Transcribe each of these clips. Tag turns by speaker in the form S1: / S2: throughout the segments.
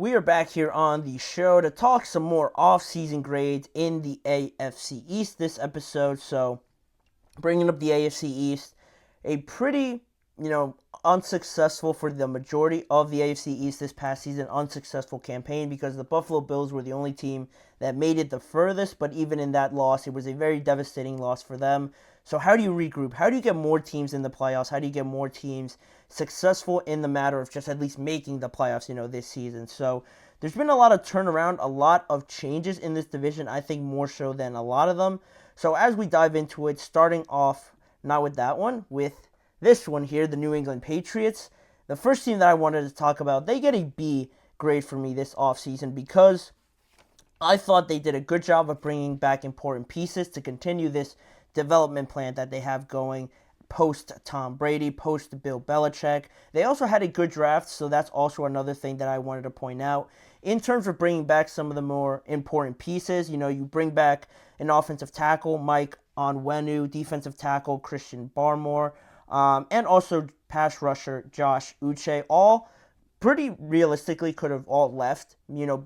S1: We are back here on the show to talk some more off-season grades in the AFC East this episode. So, bringing up the AFC East, a pretty, unsuccessful for the majority of the AFC East this past season, unsuccessful campaign because the Buffalo Bills were the only team that made it the furthest, but even in that loss, it was a very devastating loss for them. So how do you regroup? How do you get more teams in the playoffs? How do you get more teams successful in the matter of just at least making the playoffs, this season? So there's been a lot of turnaround, a lot of changes in this division, I think more so than a lot of them. So as we dive into it, starting off not with that one, with this one here, the New England Patriots. The first team that I wanted to talk about, they get a B grade for me this offseason because I thought they did a good job of bringing back important pieces to continue this development plan that they have going post Tom Brady, post Bill Belichick. They also had a good draft, so that's also another thing that I wanted to point out. In terms of bringing back some of the more important pieces, you bring back an offensive tackle, Mike Onwenu, defensive tackle, Christian Barmore, and also pass rusher, Josh Uche, all pretty realistically could have all left.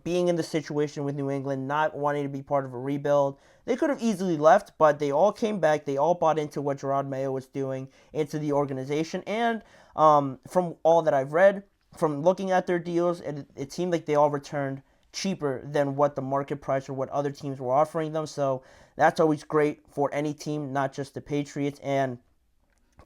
S1: Being in the situation with New England, not wanting to be part of a rebuild, they could have easily left, but they all came back. They all bought into what Gerard Mayo was doing, into the organization. And from all that I've read, from looking at their deals, it seemed like they all returned cheaper than what the market price or what other teams were offering them. So that's always great for any team, not just the Patriots. And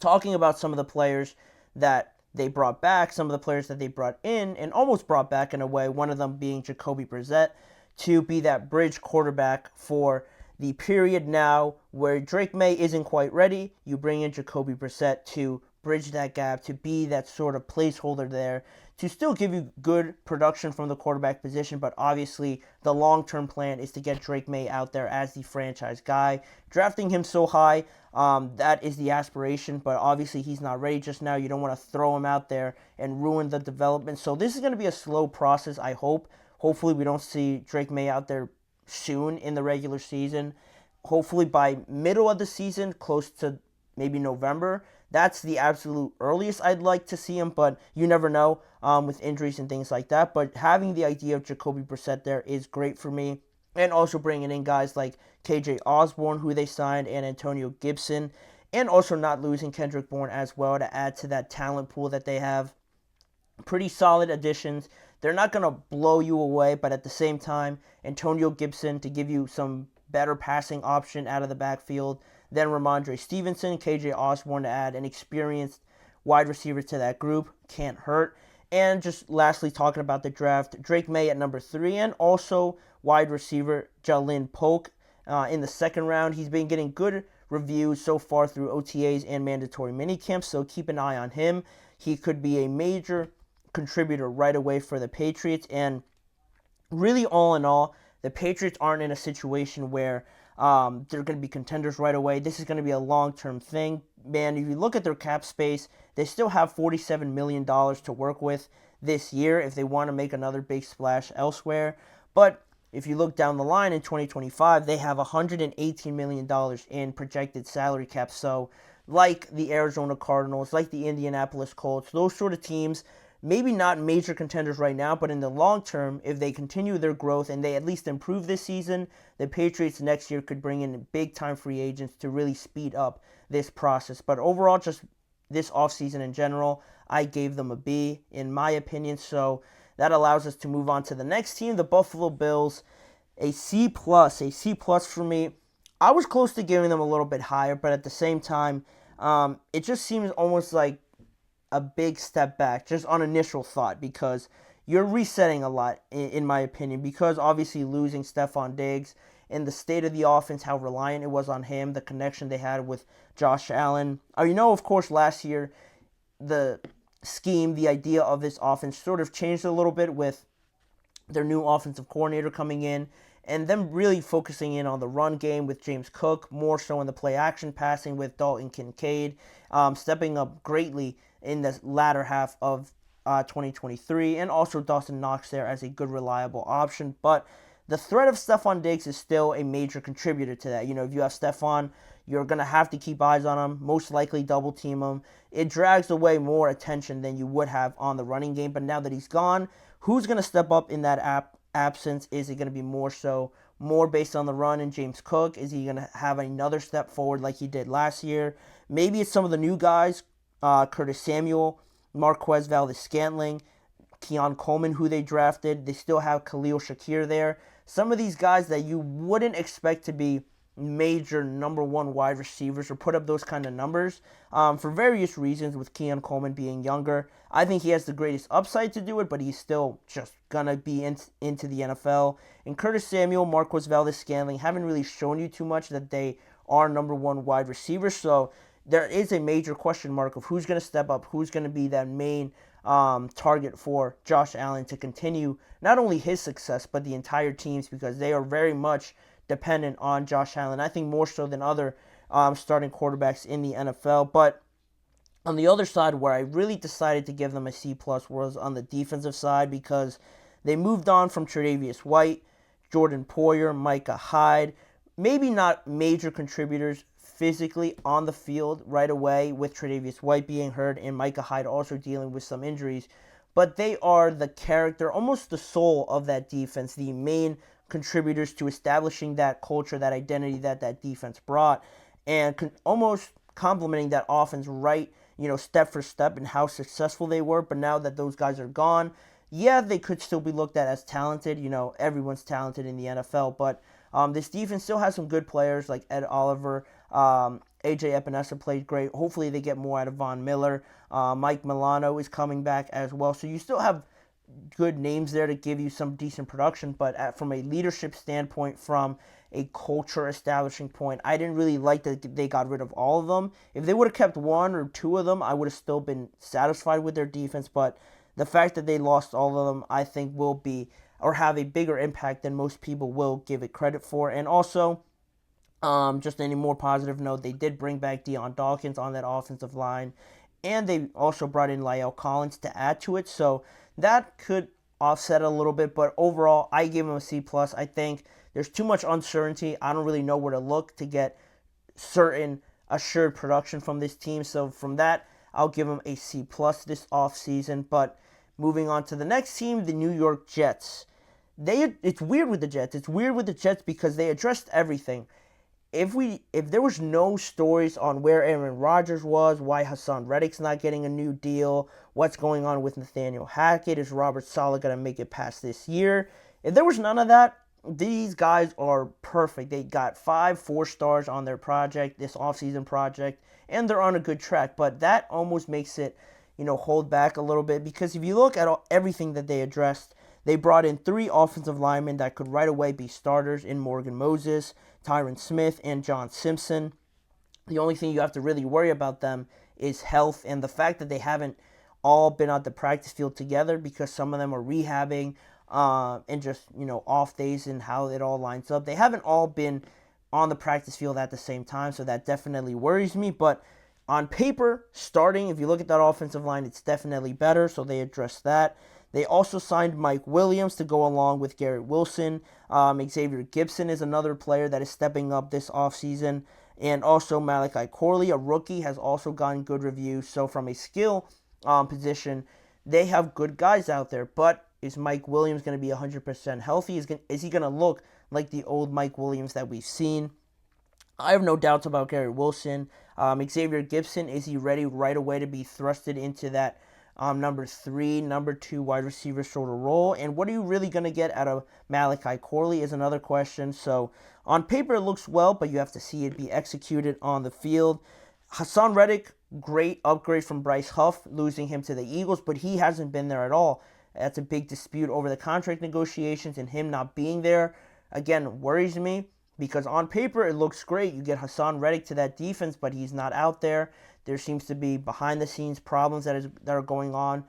S1: talking about some of the players that they brought back, some of the players that they brought in and almost brought back in a way, one of them being Jacoby Brissett to be that bridge quarterback for the period now where Drake May isn't quite ready. You bring in Jacoby Brissett to bridge that gap, to be that sort of placeholder there, to still give you good production from the quarterback position, but obviously the long-term plan is to get Drake May out there as the franchise guy. Drafting him so high, that is the aspiration, but obviously he's not ready just now. You don't want to throw him out there and ruin the development. So this is going to be a slow process, I hope. Hopefully we don't see Drake May out there soon in the regular season. Hopefully by middle of the season, close to maybe November. That's the absolute earliest I'd like to see him, but you never know with injuries and things like that. But having the idea of Jacoby Brissett there is great for me. And also bringing in guys like KJ Osborne, who they signed, and Antonio Gibson. And also not losing Kendrick Bourne as well to add to that talent pool that they have. Pretty solid additions. They're not going to blow you away, but at the same time, Antonio Gibson to give you some better passing option out of the backfield. Then Ramondre Stevenson, KJ Osborne to add an experienced wide receiver to that group. Can't hurt. And just lastly, talking about the draft, Drake May at number 3, and also wide receiver Jalen Polk in the second round. He's been getting good reviews so far through OTAs and mandatory minicamps, so keep an eye on him. He could be a major contributor right away for the Patriots. And really, all in all, the Patriots aren't in a situation where they're going to be contenders right away. This is going to be a long-term thing. Man, if you look at their cap space, they still have $47 million to work with this year if they want to make another big splash elsewhere. But if you look down the line in 2025, they have $118 million in projected salary cap. So like the Arizona Cardinals, like the Indianapolis Colts, those sort of teams, maybe not major contenders right now, but in the long term, if they continue their growth and they at least improve this season, the Patriots next year could bring in big-time free agents to really speed up this process. But overall, just this offseason in general, I gave them a B, in my opinion. So that allows us to move on to the next team, the Buffalo Bills, a C+, for me. I was close to giving them a little bit higher, but at the same time, it just seems almost like a big step back just on initial thought because you're resetting a lot in my opinion because obviously losing Stephon Diggs and the state of the offense, how reliant it was on him, the connection they had with Josh Allen. Of course, last year the scheme, the idea of this offense sort of changed a little bit with their new offensive coordinator coming in and them really focusing in on the run game with James Cook, more so in the play action passing with Dalton Kincaid, stepping up greatly in the latter half of 2023, and also Dawson Knox there as a good, reliable option. But the threat of Stephon Diggs is still a major contributor to that. If you have Stephon, you're going to have to keep eyes on him, most likely double team him. It drags away more attention than you would have on the running game. But now that he's gone, Who's going to step up in that absence? Is it going to be more based on the run and James Cook? Is he going to have another step forward like he did last year? Maybe it's some of the new guys, Curtis Samuel, Marquez Valdes-Scantling, Keon Coleman, who they drafted. They still have Khalil Shakir there. Some of these guys that you wouldn't expect to be major number one wide receivers or put up those kind of numbers for various reasons, with Keon Coleman being younger. I think he has the greatest upside to do it, but he's still just going to be into the NFL. And Curtis Samuel, Marquez Valdes-Scantling haven't really shown you too much that they are number one wide receivers. So there is a major question mark of who's going to step up, who's going to be that main target for Josh Allen to continue not only his success, but the entire team's, because they are very much dependent on Josh Allen. I think more so than other starting quarterbacks in the NFL. But on the other side, where I really decided to give them a C+ was on the defensive side, because they moved on from Tre'Davious White, Jordan Poyer, Micah Hyde. Maybe not major contributors physically on the field right away, with Tre'Davious White being hurt and Micah Hyde also dealing with some injuries. But they are the character, almost the soul of that defense, the main contributors to establishing that culture, that identity that defense brought, and almost complementing that offense right, step for step, and how successful they were. But now that those guys are gone, yeah, they could still be looked at as talented. Everyone's talented in the NFL, but this defense still has some good players like Ed Oliver. AJ Epinesa played great. Hopefully they get more out of Von Miller. Mike Milano is coming back as well. So you still have good names there to give you some decent production, but from a leadership standpoint, from a culture establishing point, I didn't really like that they got rid of all of them. If they would have kept one or two of them, I would have still been satisfied with their defense, but the fact that they lost all of them, I think will be, or have a bigger impact than most people will give it credit for. And also, just any more positive note, they did bring back Deion Dawkins on that offensive line, and they also brought in La'el Collins to add to it, so that could offset a little bit. But overall, I gave them a C+. I think there's too much uncertainty. I don't really know where to look to get certain assured production from this team, so from that, I'll give them a C+ this offseason. But moving on to the next team, the New York Jets. It's weird with the Jets. It's weird with the Jets because they addressed everything. If there was no stories on where Aaron Rodgers was, why Hassan Reddick's not getting a new deal, what's going on with Nathaniel Hackett, is Robert Saleh going to make it past this year? If there was none of that, these guys are perfect. They got 5 4-stars on their project, this offseason project, and they're on a good track. But that almost makes it, hold back a little bit, because if you look at everything that they addressed, they brought in 3 offensive linemen that could right away be starters in Morgan Moses, Tyron Smith, and John Simpson. The only thing you have to really worry about them is health, and the fact that they haven't all been on the practice field together, because some of them are rehabbing and just, off days, and how it all lines up. They haven't all been on the practice field at the same time, so that definitely worries me. But on paper, starting, if you look at that offensive line, it's definitely better, so they addressed that. They also signed Mike Williams to go along with Garrett Wilson. Xavier Gibson is another player that is stepping up this offseason. And also Malachi Corley, a rookie, has also gotten good reviews. So from a skill position, they have good guys out there. But is Mike Williams going to be 100% healthy? Is he going to look like the old Mike Williams that we've seen? I have no doubts about Garrett Wilson. Xavier Gibson, is he ready right away to be thrusted into that number 3, number 2 wide receiver sort of role? And what are you really going to get out of Malachi Corley is another question. So on paper it looks well, but you have to see it be executed on the field. Hassan Reddick, great upgrade from Bryce Huff, losing him to the Eagles, but he hasn't been there at all. That's a big dispute over the contract negotiations, and him not being there, again, worries me, because on paper it looks great. You get Hassan Reddick to that defense, but he's not out there. There seems to be behind-the-scenes problems that are going on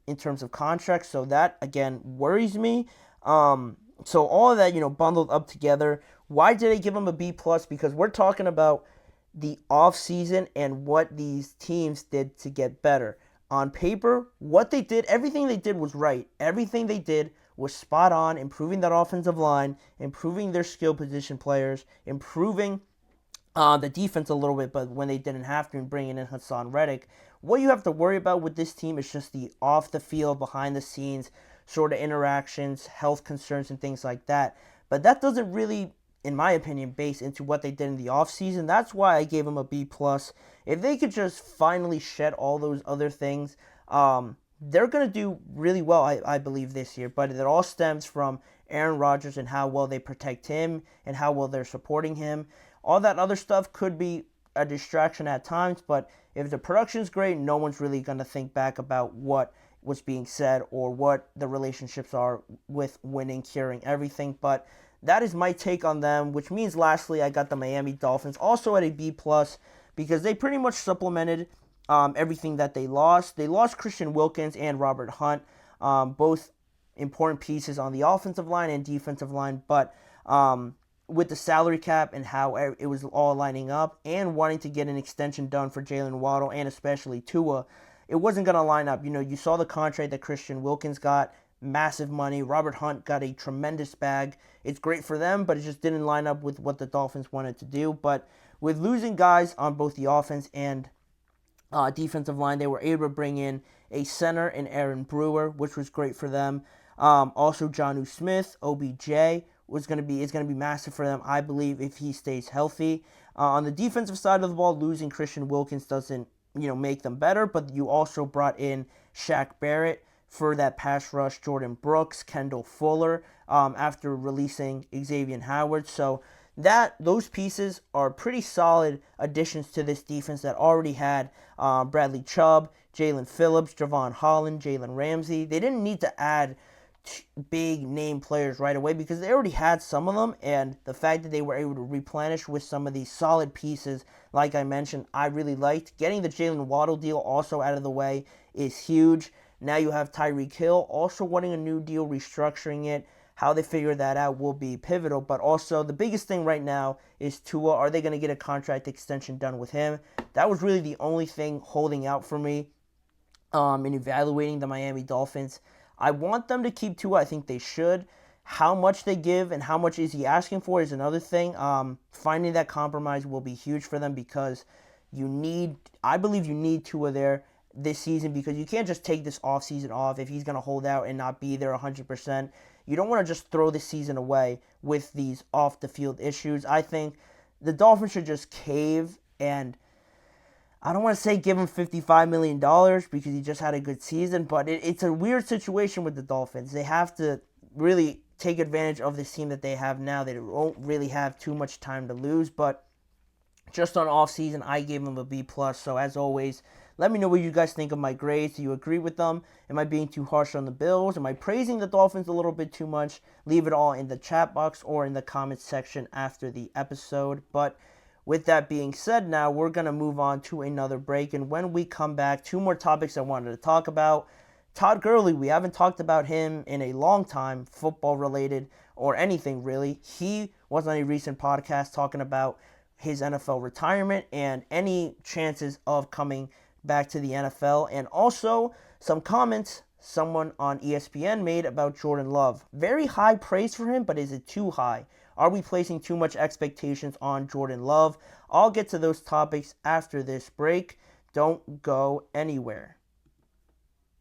S1: in terms of contracts. So that, again, worries me. So all of that, bundled up together. Why did I give them a B+? Because we're talking about the offseason and what these teams did to get better. On paper, what they did, everything they did was right. Everything they did was spot on, improving that offensive line, improving their skill position players, improving the defense a little bit, but when they didn't have to, and bringing in Hassan Reddick. What you have to worry about with this team is just the off the field, behind the scenes sort of interactions, health concerns, and things like that. But that doesn't really, in my opinion, base into what they did in the offseason. That's why I gave them a B plus. If they could just finally shed all those other things, they're going to do really well, I believe, this year. But it all stems from Aaron Rodgers and how well they protect him and how well they're supporting him. All that other stuff could be a distraction at times, but if the production's great, no one's really going to think back about what was being said or what the relationships are with winning, curing everything. But that is my take on them, which means lastly, I got the Miami Dolphins also at a B plus because they pretty much supplemented everything that they lost. They lost Christian Wilkins and Robert Hunt, both important pieces on the offensive line and defensive line, but with the salary cap and how it was all lining up and wanting to get an extension done for Jalen Waddle and especially Tua, it wasn't going to line up. You know, you saw the contract that Christian Wilkins got, massive money. Robert Hunt got a tremendous bag. It's great for them, but it just didn't line up with what the Dolphins wanted to do. But with losing guys on both the offense and defensive line, they were able to bring in a center in Aaron Brewer, which was great for them. Also, Jonnu Smith, OBJ, is going to be massive for them, I believe, if he stays healthy. On the defensive side of the ball, losing Christian Wilkins doesn't make them better, but you also brought in Shaq Barrett for that pass rush, Jordan Brooks, Kendall Fuller, after releasing Xavier Howard. So those pieces are pretty solid additions to this defense that already had Bradley Chubb, Jalen Phillips, Javon Holland, Jalen Ramsey. They didn't need to add big name players right away because they already had some of them, and the fact that they were able to replenish with some of these solid pieces, like I mentioned, I really liked. Getting the Jalen Waddle deal also out of the way is huge. Now you have Tyreek Hill also wanting a new deal, restructuring it. How they figure that out will be pivotal, but also the biggest thing right now is Tua. Are they going to get a contract extension done with him? That was really the only thing holding out for me in evaluating the Miami Dolphins. I want them to keep Tua. I think they should. How much they give and how much is he asking for is another thing. Finding that compromise will be huge for them because I believe you need Tua there this season because you can't just take this offseason off if he's going to hold out and not be there 100%. You don't want to just throw this season away with these off-the-field issues. I think the Dolphins should just cave and I don't want to say give him $55 million because he just had a good season, but it's a weird situation with the Dolphins. They have to really take advantage of this team that they have now. They won't really have too much time to lose, but just on offseason, I gave them a B+. So as always, let me know what you guys think of my grades. Do you agree with them? Am I being too harsh on the Bills? Am I praising the Dolphins a little bit too much? Leave it all in the chat box or in the comments section after the episode. But with that being said, now we're going to move on to another break. And when we come back, two more topics I wanted to talk about. Todd Gurley, we haven't talked about him in a long time, football related or anything really. He was on a recent podcast talking about his NFL retirement and any chances of coming back to the NFL. And also some comments someone on ESPN made about Jordan Love. Very high praise for him, but is it too high? Are we placing too much expectations on Jordan Love? I'll get to those topics after this break. Don't go anywhere.